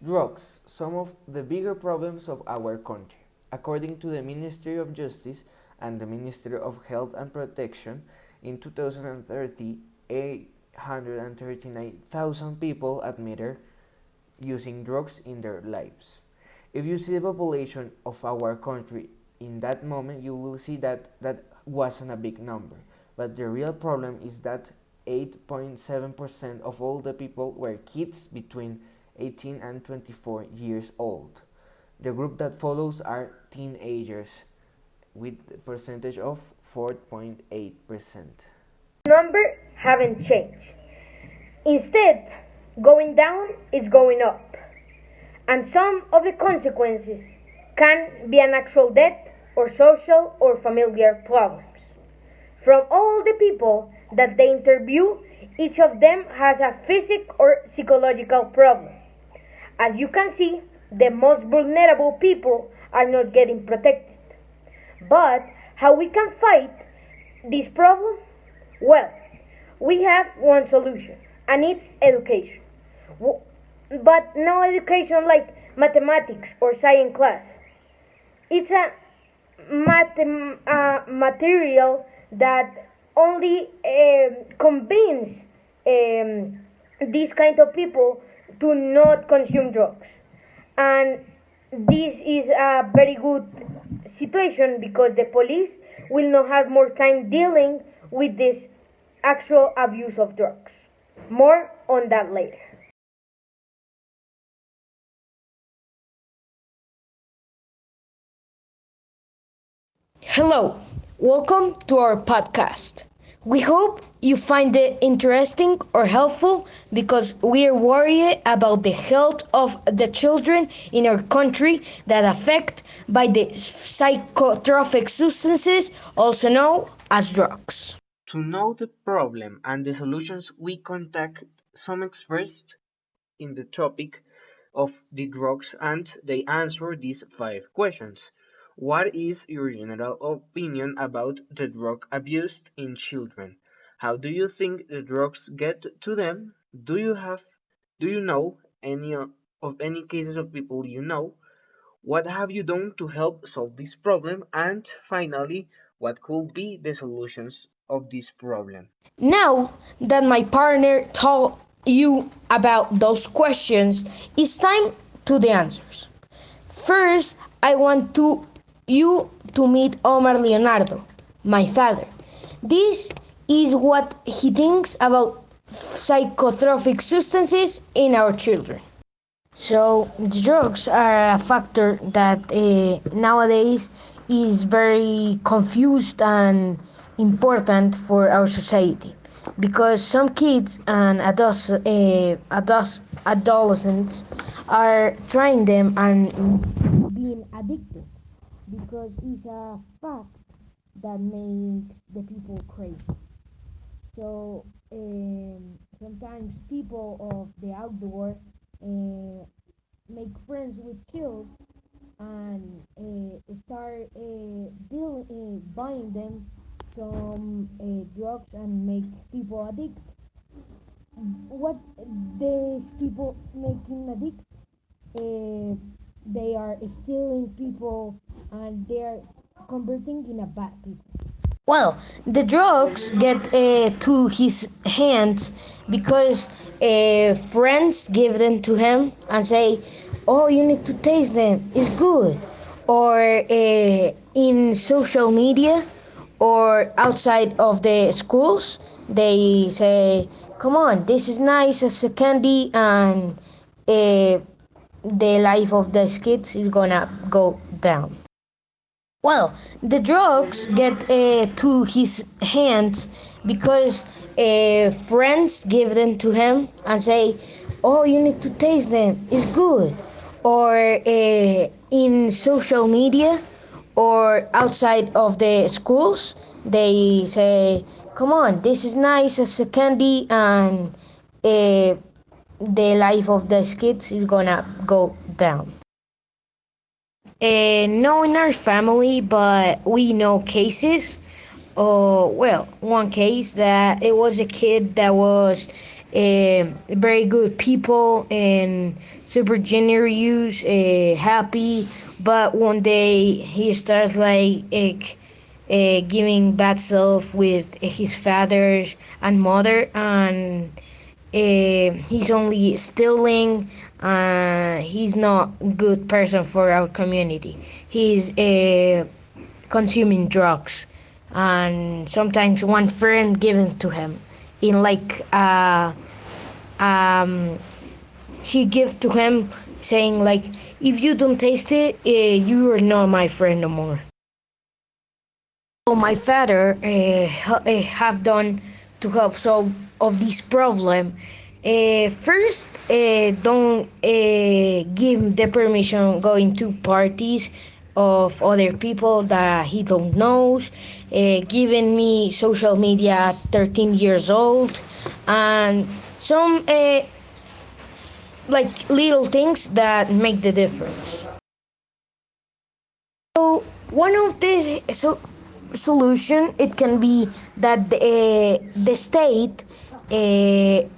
Drugs, some of the bigger problems of our country. According to the Ministry of Justice and the Ministry of Health and Protection, in 2030, 839,000 people admitted using drugs in their lives. If you see the population of our country in that moment, you will see that that wasn't a big number. But the real problem is that 8.7% of all the people were kids between 18 and 24 years old. The group that follows are teenagers with a percentage of 4.8%. Numbers haven't changed. Instead, going down is going up. And some of the consequences can be an actual death or social or familiar problems. From all the people that they interview, each of them has a physical or psychological problem. As you can see, the most vulnerable people are not getting protected. But how we can fight this problem? Well, we have one solution, and it's education. But no education like mathematics or science class. It's a material that only convince these kind of people to not consume drugs. And this is a very good situation because the police will not have more time dealing with this actual abuse of drugs. More on that later. Hello, welcome to our podcast. We hope you find it interesting or helpful because we are worried about the health of the children in our country that affect by the psychotropic substances, also known as drugs. To know the problem and the solutions, we contact some experts in the topic of the drugs and they answer these 5 questions. What is your general opinion about the drug abuse in children? How do you think the drugs get to them? Do you know any of any cases of people you know? What have you done to help solve this problem? And finally, what could be the solutions of this problem? Now that my partner told you about those questions, it's time to the answers. First, I want you to meet Omar Leonardo, my father. This is what he thinks about psychotropic substances in our children. So, the drugs are a factor that nowadays is very confused and important for our society because some kids and adolescents are trying them and being addicted because it's a fact that makes the people crazy. So sometimes people of the outdoor uh, make friends with children and start buying them some drugs and make people addicted. What these people making addicted? They are stealing people and they are converting in a bad people. Well, the drugs get to his hands because friends give them to him and say, "Oh, you need to taste them. It's good." Or in social media or outside of the schools, they say, "Come on, this is nice as a candy," and uh, the life of the kids is gonna go down. Well, the drugs get to his hands because friends give them to him and say, "Oh, you need to taste them. It's good." Or in social media or outside of the schools, they say, "Come on, this is nice as a candy," and uh, the life of the kids is gonna go down. No, in our family, but we know cases. Well, one case that it was a kid that was very good people and super generous, happy. But one day he starts giving bad self with his fathers and mother, and he's only stealing. He's not a good person for our community. He's consuming drugs, and sometimes one friend given to him in um, he give to him saying like, if you don't taste it, you are not my friend no more. So my father have done to help solve of this problem. First, don't give the permission going to parties of other people that he don't knows. Giving me social media at 13 years old, and some like little things that make the difference. So one of the solution it can be that the state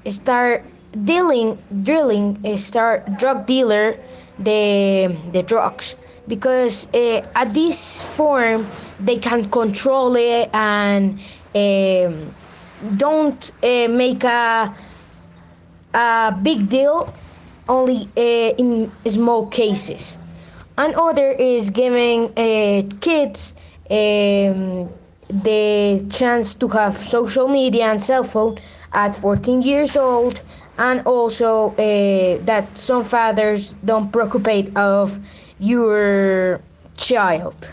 start drilling start drug dealer the drugs, because at this form they can control it and don't make a big deal only in small cases. Another is giving kids the chance to have social media and cell phone at 14 years old, and also that some fathers don't preoccupate of your child.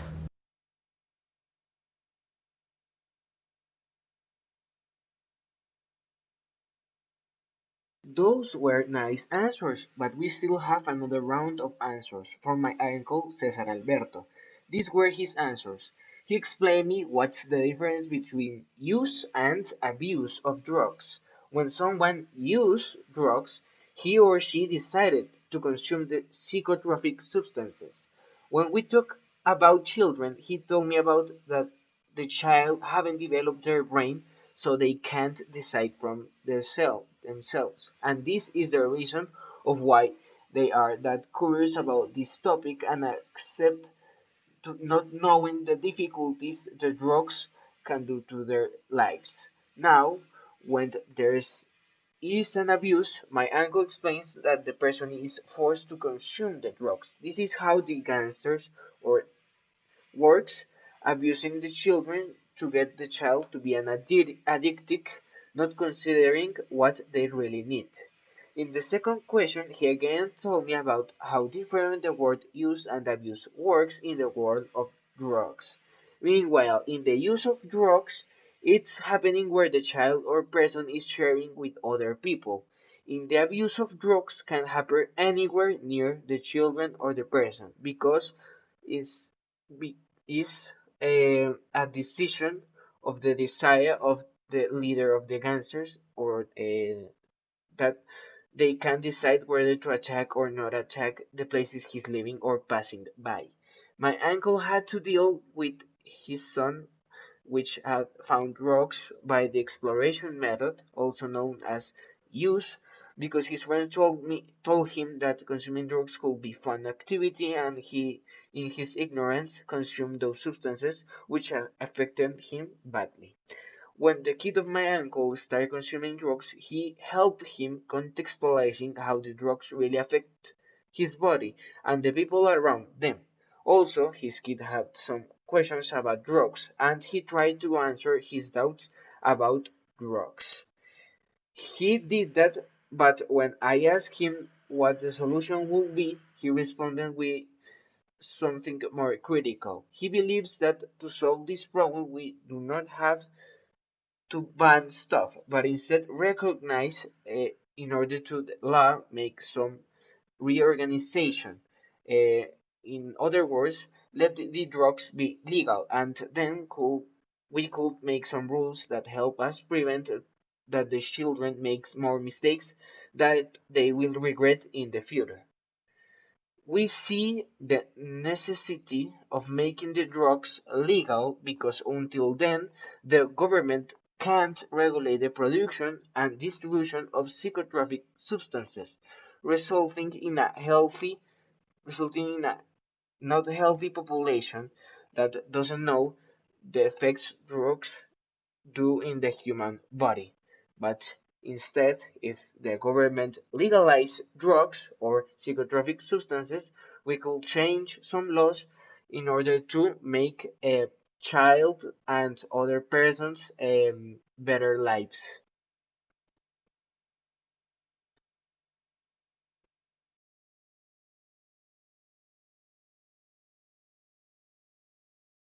Those were nice answers, but we still have another round of answers from my uncle Cesar Alberto. These were his answers. He explained me what's the difference between use and abuse of drugs. When someone uses drugs, he or she decided to consume the psychotropic substances. When we talk about children, he told me about that the child haven't developed their brain, so they can't decide from themselves. And this is the reason of why they are that curious about this topic and accept to not knowing the difficulties the drugs can do to their lives. Now, when is an abuse, my uncle explains that the person is forced to consume the drugs. This is how the gangsters or works, abusing the children to get the child to be an addictic, not considering what they really need. In the second question, he again told me about how different the word use and abuse works in the world of drugs. Meanwhile, in the use of drugs, it's happening where the child or person is sharing with other people. In the abuse of drugs can happen anywhere near the children or the person because it's is a decision of the desire of the leader of the gangsters or that they can decide whether to attack or not attack the places he's living or passing by. My uncle had to deal with his son, which had found rocks by the exploration method, also known as use, because his friend told him that consuming drugs could be fun activity, and he, in his ignorance, consumed those substances, which affected him badly. When the kid of my uncle started consuming drugs, he helped him contextualizing how the drugs really affect his body and the people around them. Also, his kid had some questions about drugs, and he tried to answer his doubts about drugs. He did that, but when I asked him what the solution would be, he responded with something more critical. He believes that to solve this problem, we do not have to ban stuff, but instead recognize in order to the law make some reorganization. In other words, let the drugs be legal, and then we could make some rules that help us prevent that the children makes more mistakes that they will regret in the future. We see the necessity of making the drugs legal because until then the government can't regulate the production and distribution of psychotropic substances, resulting in a healthy resulting in a not healthy population that doesn't know the effects drugs do in the human body. But instead, if the government legalized drugs or psychotropic substances, we could change some laws in order to make a child and other persons better lives.